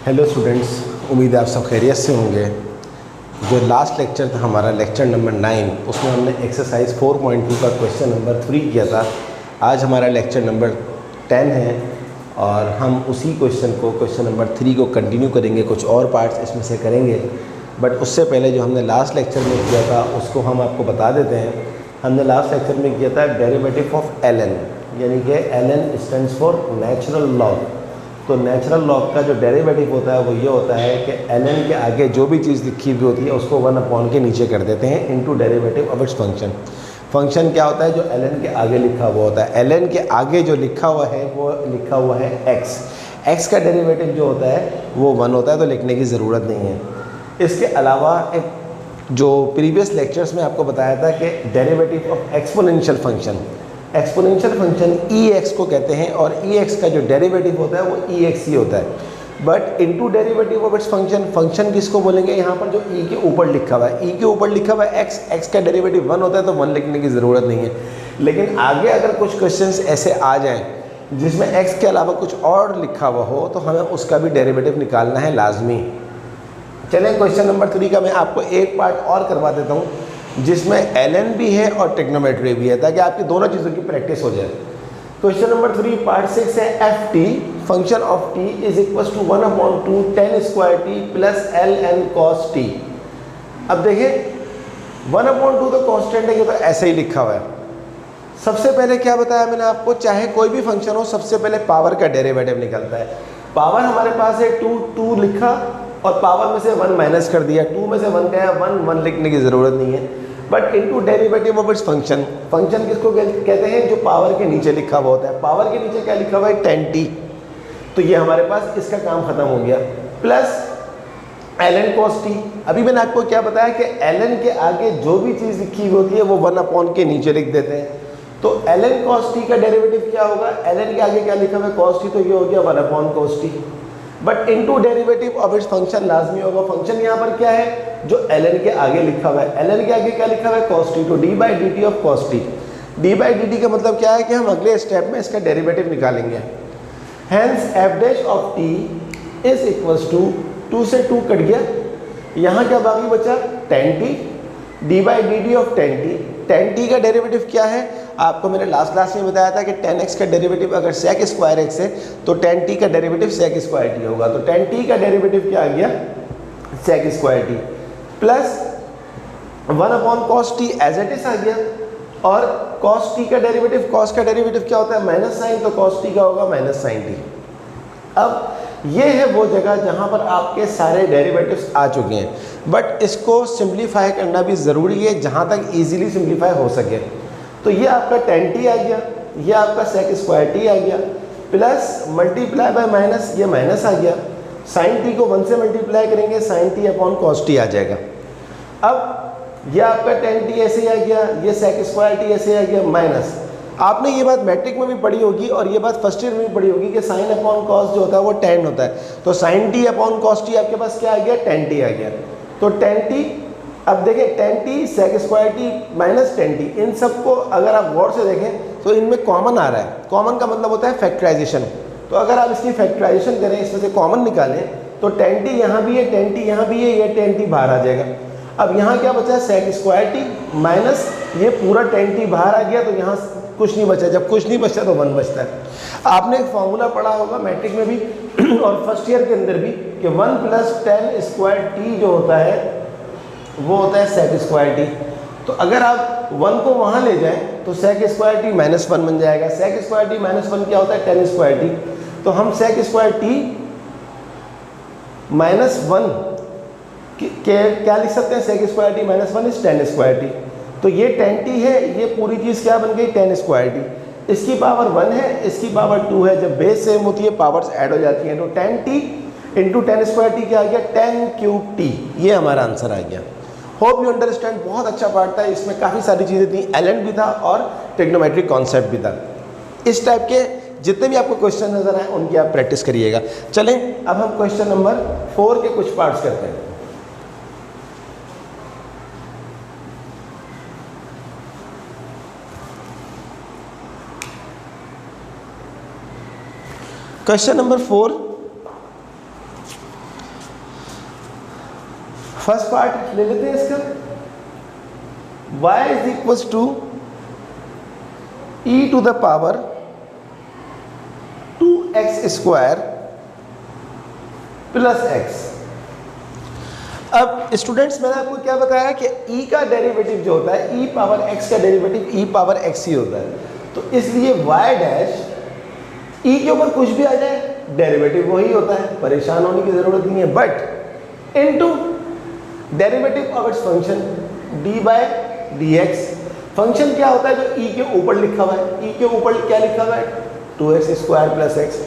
Hello students, उम्मीद है आप सब खैरियत से होंगे। जो लास्ट लेक्चर था हमारा लेक्चर नंबर 9, उसमें हमने एक्सरसाइज 4.2 का क्वेश्चन नंबर 3 किया था। आज हमारा लेक्चर नंबर 10 है और हम उसी क्वेश्चन नंबर 3 को कंटिन्यू करेंगे। कुछ और पार्ट्स इसमें से करेंगे, बट उससे पहले जो हमने लास्ट लेक्चर में किया था उसको हम आपको बता देते हैं। हमने लास्ट लेक्चर में किया था डेरिवेटिव ऑफ ln, यानी कि ln stands for natural log. तो नेचुरल लॉग का जो डेरिवेटिव होता है वो ये होता है कि ln के आगे जो भी चीज़ लिखी हुई होती है उसको 1 के नीचे कर देते हैं into derivative of its function. Function क्या होता है? जो ln के आगे लिखा हुआ होता है। ln के आगे जो लिखा हुआ है वो लिखा हुआ है x का डेरिवेटिव जो होता है वो 1 होता है, तो लिखने की ज़रूरत नहीं है। इसके अलावा एक जो प्रीवियस लेक्चर्स में आपको बताया था कि derivative of exponential function ex को कहते हैं और ex का जो डेरिवेटिव होता है वो ex ही होता है। But into derivative of its function किसको बोलेंगे? यहाँ पर जो e के ऊपर लिखा हुआ है, e के ऊपर लिखा हुआ है x का डेरिवेटिव 1 होता है, तो 1 लिखने की ज़रूरत नहीं है। लेकिन आगे अगर कुछ क्वेश्चंस ऐसे आ जाएं जिसमें x के अलावा कुछ और लिखा हुआ हो तो हमें उसका भी डेरिवेटिव निकालना है लाजमी। चलें, क्वेश्चन नंबर 3 का मैं आपको एक पार्ट और करवा देता हूँ जिसमें ln भी है और ट्रिग्नोमेट्री भी है, ताकि आपकी दोनों चीज़ों की प्रैक्टिस हो जाए। क्वेश्चन नंबर 3 पार्ट 6 है ft function of t is equal to 1/2 tan square t plus ln cos t। अब देखिए 1/2 तो कांस्टेंट है, ये तो ऐसे ही लिखा हुआ है। सबसे पहले क्या बताया मैंने आपको, चाहे कोई भी फंक्शन हो सबसे पहले पावर का डेरिवेटिव निकलता है। पावर हमारे पास है 2 लिखा और पावर में से 1 माइनस कर दिया, 2 में से 1 गया, 1 लिखने की ज़रूरत नहीं है। But into derivative of its function किसको कहते हैं? जो पावर के नीचे लिखा हुआ होता है। पावर के नीचे क्या लिखा हुआ है? tan t। तो ये हमारे पास इसका काम खत्म हो गया, प्लस ln cos t। अभी मैंने आपको क्या बताया कि ln के आगे जो भी चीज़ लिखी हुई होती है वो 1 के नीचे लिख देते हैं। तो ln cos t का डेरिवेटिव क्या होगा? ln के आगे क्या लिखा हुआ है? cos t, तो ये हो गया 1 cos t। But into derivative of its function लाजमी होगा। फंक्शन यहाँ पर क्या है? जो ln के आगे लिखा हुआ है। ln के आगे क्या लिखा हुआ है? cos t, तो d/dt of cos t। d/dt का मतलब क्या है कि हम अगले स्टेप में इसका डेरिवेटिव निकालेंगे। Hence f dash of t is equals to 2 से 2 कट गया, यहाँ क्या बाकी बचा? tan t d/dt of tan t। tan t का डेरिवेटिव क्या है? आपको मैंने लास्ट क्लास में बताया था कि tan x का डेरिवेटिव अगर sec स्क्वायर x है तो tan t का डेरिवेटिव sec स्क्वायर t होगा। तो tan t का डेरिवेटिव क्या आ गया? sec square t plus 1/cos t as it is आ गया। और cos t का डेरिवेटिव, cos का डेरिवेटिव क्या होता है? माइनस साइन, तो cos t का होगा माइनस साइन t। अब ये है वो जगह जहाँ पर आपके सारे डेरिवेटिव्स आ चुके हैं, बट इसको सिंप्लीफाई करना भी ज़रूरी है जहाँ तक ईजिली सिंप्लीफाई हो सके। तो ये आपका tan t आ गया, ये आपका sec स्क्वायर t आ गया, प्लस मल्टीप्लाई बाय माइनस, ये माइनस आ गया। sin t को 1 से मल्टीप्लाई करेंगे, sin t upon cos t आ जाएगा। अब ये आपका tan t ऐसे ही आ गया, ये sec स्क्वायर t ऐसे आ गया माइनस। आपने ये बात मैट्रिक में भी पढ़ी होगी और ये बात फर्स्ट ईयर में भी पढ़ी होगी कि sin अपॉन cos जो होता है वो tan होता है। तो sin t upon cos t आपके पास क्या आ गया? tan t आ गया। तो tan t, अब देखें tan t sec square t minus tan t, इन सबको अगर आप गौर से देखें तो इनमें कॉमन आ रहा है। कॉमन का मतलब होता है फैक्टराइजेशन। तो अगर आप इसकी फैक्टराइजेशन करें, इसमें से कॉमन निकालें, तो tan t यहाँ भी है, tan t यहाँ भी है, ये tan t बाहर आ जाएगा। अब यहाँ क्या बचा? sec स्क्वायर t माइनस ये पूरा tan t बाहर आ गया, तो यहाँ कुछ नहीं बचा। जब कुछ नहीं बचता तो 1 बचता है। आपने एक फॉर्मूला पढ़ा होगा मैट्रिक में भी और फर्स्ट ईयर के अंदर भी कि 1 प्लस tan स्क्वायर t जो होता है वो होता है sec स्क्वायर t। तो अगर आप 1 को वहाँ ले जाएं तो sec स्क्वायर t माइनस 1 बन जाएगा। sec स्क्वायर t माइनस 1 क्या होता है? tan square t। तो हम sec स्क्वायर t माइनस 1 क्या लिख सकते हैं? sec square t minus 1 is tan square t। तो ये tan t है, ये पूरी चीज़ क्या बन गई? tan square t। इसकी पावर 1 है, इसकी पावर 2 है। जब बेस सेम होती है पावर्स ऐड हो जाती हैं। तो tan t into tan square t क्या आ गया? tan cube t। ये हमारा आंसर आ गया। Hope you understand. बहुत अच्छा पार्ट था, इसमें काफ़ी सारी चीज़ें थी, ln भी था और ट्रिग्नोमेट्रिक कॉन्सेप्ट भी था। इस टाइप के जितने भी आपको क्वेश्चन नजर आए उनकी आप प्रैक्टिस करिएगा। चलें अब हम क्वेश्चन नंबर 4 के कुछ पार्ट्स करते हैं। क्वेश्चन नंबर 4 फर्स्ट पार्ट ले लेते हैं इसका, y is equal to e to the power 2x square plus x। अब स्टूडेंट्स मैंने आपको क्या बताया कि e का डेरिवेटिव जो होता है, e पावर x का डेरिवेटिव e पावर x ही होता है, तो इसलिए y डैश e के ऊपर कुछ भी आ जाए डेरिवेटिव वही होता है, परेशान होने की ज़रूरत नहीं है। But into derivative of its function d बाय dx। फंक्शन क्या होता है जो e के ऊपर लिखा हुआ है, e के ऊपर क्या लिखा हुआ है 2x स्क्वायर प्लस x।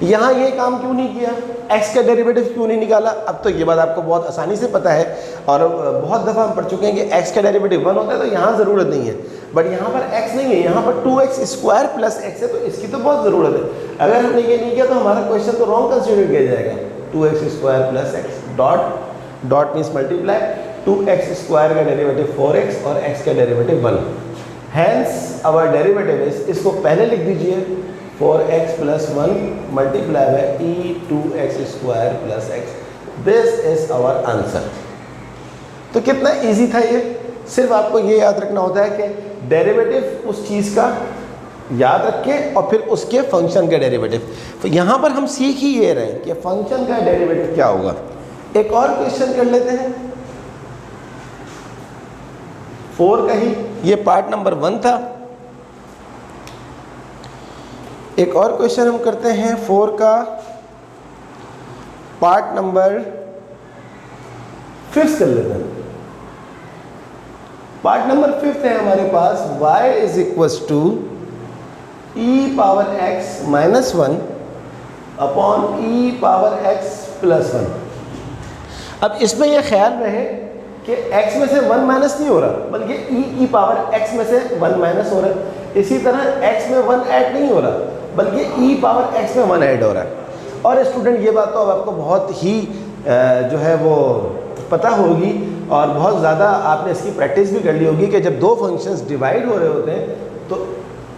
यहाँ ये काम क्यों नहीं किया, x का डेरिवेटिव क्यों नहीं निकाला? अब तो ये बात आपको बहुत आसानी से पता है और बहुत दफ़ा हम पढ़ चुके हैं कि x का डेरिवेटिव 1 होता है, तो यहाँ ज़रूरत नहीं है। बट यहाँ पर x नहीं है, यहाँ पर 2x स्क्वायर प्लस x है, तो इसकी तो बहुत ज़रूरत है। अगर हमने ये नहीं किया तो हमारा क्वेश्चन तो रॉन्ग कंसिडर किया जाएगा। 2x square plus x dot dot means multiply, 2x square का डेरिवेटिव 4x और x का derivative 1। Hence our derivative is, इसको पहले लिख दीजिए 4x plus 1 multiply by e 2x square plus x। This is our answer. तो कितना easy था ये, सिर्फ आपको ये याद रखना होता है कि डेरिवेटिव उस चीज़ का याद रखें और फिर उसके फंक्शन का डेरिवेटिव। तो यहाँ पर हम सीख ही ये रहे हैं कि फंक्शन का डेरिवेटिव क्या होगा। एक और क्वेश्चन कर लेते हैं 4 का ही, ये पार्ट नंबर 1 था। एक और क्वेश्चन हम करते हैं 4 का पार्ट नंबर 5 कर लेते हैं। पार्ट नंबर 5 है हमारे पास y is equal to e power x minus 1 upon e power x plus 1। अब इसमें यह ख्याल रहे कि x में से 1 माइनस नहीं हो रहा, बल्कि e की पावर x में से 1 माइनस हो रहा है। इसी तरह x में 1 ऐड नहीं हो रहा, बल्कि e पावर x में 1 ऐड हो रहा है। और स्टूडेंट ये बात तो अब आपको बहुत ही जो है वो पता होगी और बहुत ज़्यादा आपने इसकी प्रैक्टिस भी कर ली होगी कि जब दो फंक्शंस डिवाइड हो रहे होते हैं तो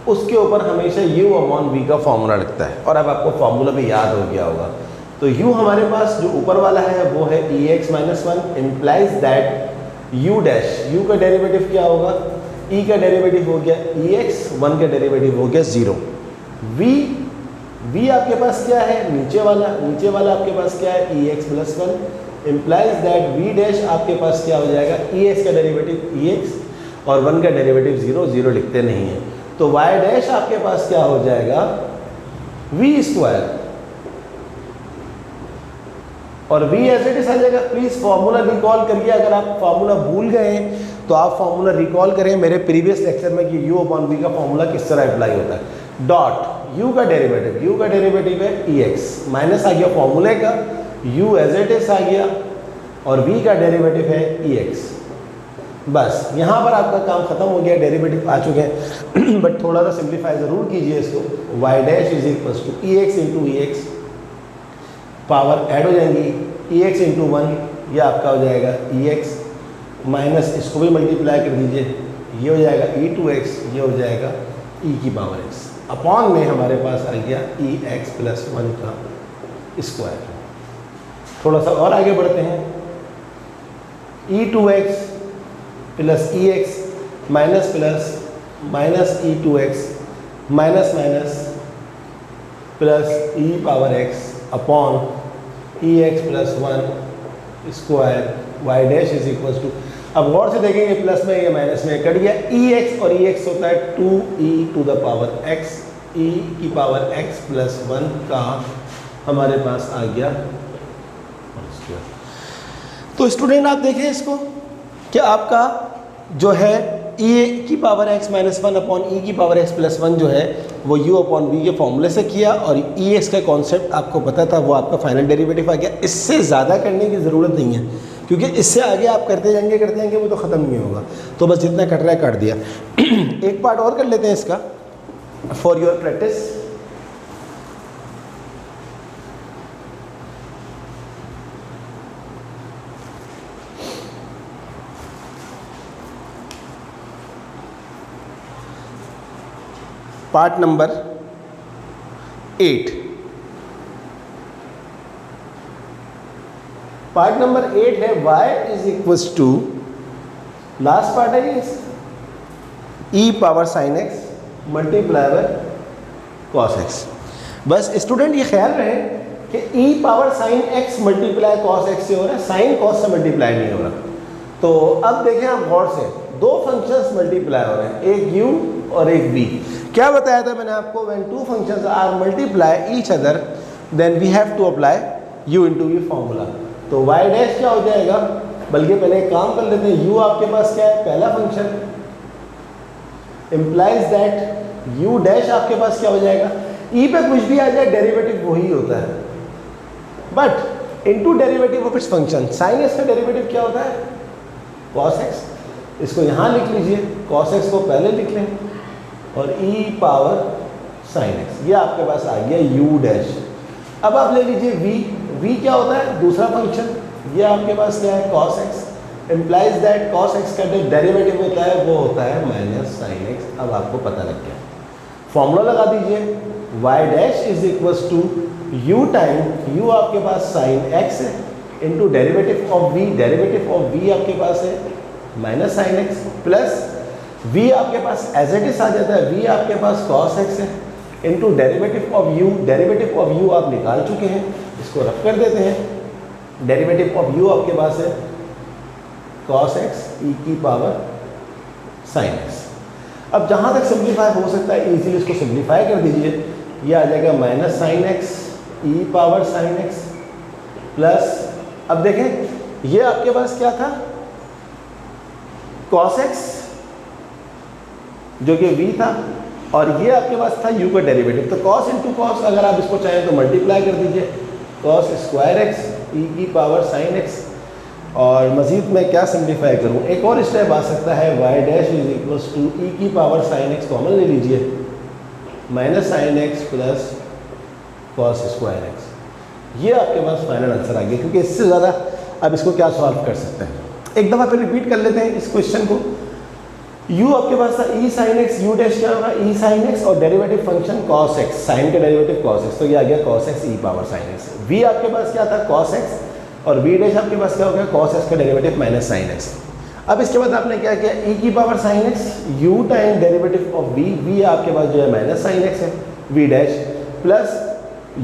उसके ऊपर हमेशा u अपॉन v का फॉर्मूला लगता है, और अब आपको फॉर्मूला भी याद हो गया होगा। तो u हमारे पास जो ऊपर वाला है वो है ex minus 1 implies that u dash, u का डेरिवेटिव क्या होगा, e का डेरिवेटिव हो गया ex, 1 का डेरिवेटिव हो गया 0। v आपके पास क्या है, नीचे वाला आपके पास क्या है ex plus 1 implies that v dash आपके पास क्या हो जाएगा ex का डेरिवेटिव ex और 1 का डेरिवेटिव 0, 0 लिखते नहीं हैं। तो y डैश आपके पास क्या हो जाएगा v स्क्वायर और v एज इट इज आ जाएगा। प्लीज़ फॉर्मूला रिकॉल करिए, अगर आप फॉर्मूला भूल गए तो आप फॉर्मूला रिकॉल करें मेरे प्रीवियस लेक्चर में कि u अपॉन v का फॉर्मूला किस तरह अप्लाई होता है। डॉट u का डेरिवेटिव है ex, माइनस आ गया फॉर्मूले का, u एज इट इज आ गया और v का डेरिवेटिव है ex। बस यहाँ पर आपका काम खत्म हो गया, डेरिवेटिव आ चुके हैं। बट थोड़ा सा सिंप्लीफाई ज़रूर कीजिए इसको। y dash is equal to ex into ex, power add हो जाएंगी ex इंटू 1, यह आपका हो जाएगा ex माइनस इसको भी मल्टीप्लाई कर दीजिए, ये हो जाएगा e2x, ये हो जाएगा e की पावर x अपॉन में हमारे पास आ गया ex प्लस 1 का स्क्वायर। थोड़ा सा और आगे बढ़ते हैं, e2x plus ex minus plus minus e2x minus minus plus e power x upon ex plus 1 square y dash is equal to, अब गौर से देखेंगे प्लस में या माइनस में कट गया ex और ex होता है 2e to the power x, e की पावर x प्लस 1 का हमारे पास आ गया। तो स्टूडेंट आप देखें इसको कि आपका जो है e की power x minus 1 upon e की पावर x प्लस 1 जो है वो u अपॉन v के फॉर्मूले से किया और ex का कॉन्सेप्ट आपको पता था, वो आपका फाइनल डेरिवेटिव आ गया। इससे ज़्यादा करने की ज़रूरत नहीं है, क्योंकि इससे आगे आप करते जाएंगे वो तो ख़त्म नहीं होगा। तो बस जितना कट रहा है काट दिया। एक पार्ट और कर लेते हैं इसका for your practice. Part number 8। Part number 8 है y is equals to, last part है ये, e power sine x multiply by cos x। बस स्टूडेंट ये ख्याल रहे कि e power sine x multiply cos x से हो रहा है, साइन कॉस से मल्टीप्लाई नहीं हो रहा। तो अब देखें आप गौर से, दो फंक्शंस मल्टीप्लाई हो रहे हैं, एक u और एक v। क्या बताया था मैंने आपको, when two functions are multiply each other then we have to apply u into v formula. तो y डैश क्या हो जाएगा, बल्कि पहले एक काम कर लेते हैं, u आपके पास क्या है, पहला function, implies that u dash आपके पास क्या हो जाएगा, e पे कुछ भी आ जाए डेरिवेटिव वही होता है, but into derivative of its function. Sine x का डेरिवेटिव क्या होता है, cos x। इसको यहाँ लिख लीजिए, cos x को पहले लिख लें और e पावर साइन x, ये आपके पास आ गया u डैश। अब आप ले लीजिए v क्या होता है, दूसरा फंक्शन, ये आपके पास क्या है, cos x, implies that cos x का डेरिवेटिव होता है वो होता है माइनस साइन x। अब आपको पता लग गया, फॉर्मूला लगा दीजिए, y dash is equals to u time, u आपके पास साइन x है, into derivative of v, derivative of v आपके पास है minus sine x, plus v आपके पास एज इट इज आ जाता है, v आपके पास cos x है, into derivative of u, derivative of u आप निकाल चुके हैं, इसको रख कर देते हैं, डेरिवेटिव ऑफ u आपके पास है cos x e की पावर साइन x। अब जहाँ तक सिंप्लीफाई हो सकता है इजीली इसको सिंप्लीफाई कर दीजिए, ये आ जाएगा minus sine x e power sine x plus, अब देखें ये आपके पास क्या था, cos x जो कि v था, और ये आपके पास था u का डेरिवेटिव। तो cos इंटू cos अगर आप इसको चाहें तो मल्टीप्लाई कर दीजिए, cos स्क्वायर x e की पावर साइन x। और मज़ीद मैं क्या सिंप्लीफाई करूँ, एक और स्टेप आ सकता है, y dash is equals to e की पावर साइन x कॉमन ले लीजिए, minus sine x plus cos square x। ये आपके पास फाइनल आंसर आ गया, क्योंकि इससे ज़्यादा अब इसको क्या सॉल्व कर सकते हैं। एक दफ़ा फिर रिपीट कर लेते हैं इस क्वेश्चन को, u आपके पास था e sine x, u dash क्या होगा, e साइन x और derivative function cos x, sine का डेरिवेटिव cos x, तो ये आ गया cos x e power sine x। v आपके पास क्या था, cos x, और v डैश आपके पास क्या हो गया, cos x का डेरिवेटिव माइनस साइन x। अब इसके बाद आपने क्या किया, e की power sine x, u time derivative of v, v आपके पास जो है माइनस साइन x है, v डैश प्लस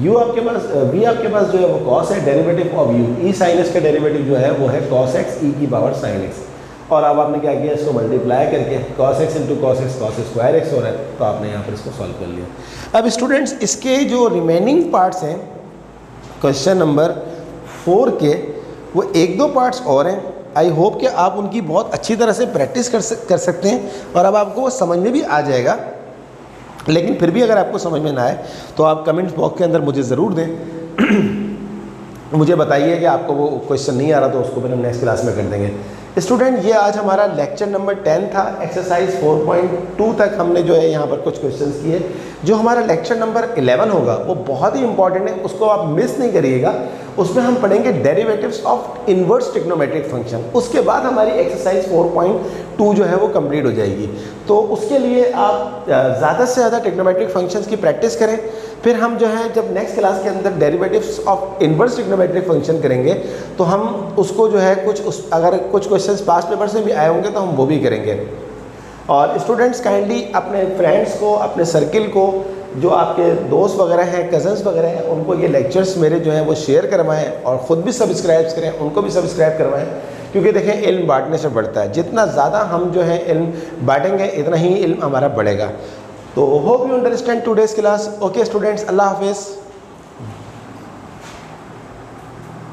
u आपके पास, v आपके पास जो है वो cos है, derivative of u, e sine x का डेरिवेटिव जो है वो है cos x e की पावर साइन x। और अब आपने क्या किया, इसको मल्टीप्लाई करके cos x into cos x, cos square x हो रहा है, तो आपने यहाँ पर इसको सॉल्व कर लिया। अब स्टूडेंट्स इसके जो रिमेनिंग पार्ट्स हैं क्वेश्चन नंबर 4 के, वो एक दो पार्ट्स और हैं, आई होप कि आप उनकी बहुत अच्छी तरह से प्रैक्टिस कर सकते हैं, और अब आपको वो समझ में भी आ जाएगा। लेकिन फिर भी अगर आपको समझ में ना आए तो आप कमेंट्स बॉक्स के अंदर मुझे ज़रूर दें, मुझे बताइए कि आपको वो क्वेश्चन नहीं आ रहा, तो उसको फिर हम नेक्स्ट क्लास में कर देंगे। स्टूडेंट ये आज हमारा लेक्चर नंबर 10 था, एक्सरसाइज 4.2 तक हमने जो है यहाँ पर कुछ क्वेश्चंस किए। जो हमारा लेक्चर नंबर 11 होगा वो बहुत ही इंपॉर्टेंट है, उसको आप मिस नहीं करिएगा। उसमें हम पढ़ेंगे derivatives of inverse trigonometric function. उसके बाद हमारी एक्सरसाइज 4.2 जो है वो कंप्लीट हो जाएगी। तो उसके लिए आप ज़्यादा से ज़्यादा ट्रिग्नोमेट्रिक फंक्शंस की प्रैक्टिस करें। फिर हम जो है जब नेक्स्ट क्लास के अंदर derivatives of inverse trigonometric function करेंगे तो हम उसको जो है अगर कुछ क्वेश्चंस पास्ट पेपर से भी आए होंगे तो हम वो भी करेंगे। और स्टूडेंट्स काइंडली अपने फ्रेंड्स को, अपने सर्किल को, जो आपके दोस्त वगैरह हैं, कज़न्स वगैरह हैं, उनको ये लेक्चर्स मेरे जो हैं वो शेयर करवाएं और ख़ुद भी सब्सक्राइब करें, उनको भी सब्सक्राइब करवाएं। क्योंकि देखें इल्म बांटने से बढ़ता है, जितना ज़्यादा हम जो है इल्म बांटेंगे इतना ही इल्म हमारा बढ़ेगा। तो hope you understand today's class. Okay students, अल्लाह हाफिज़।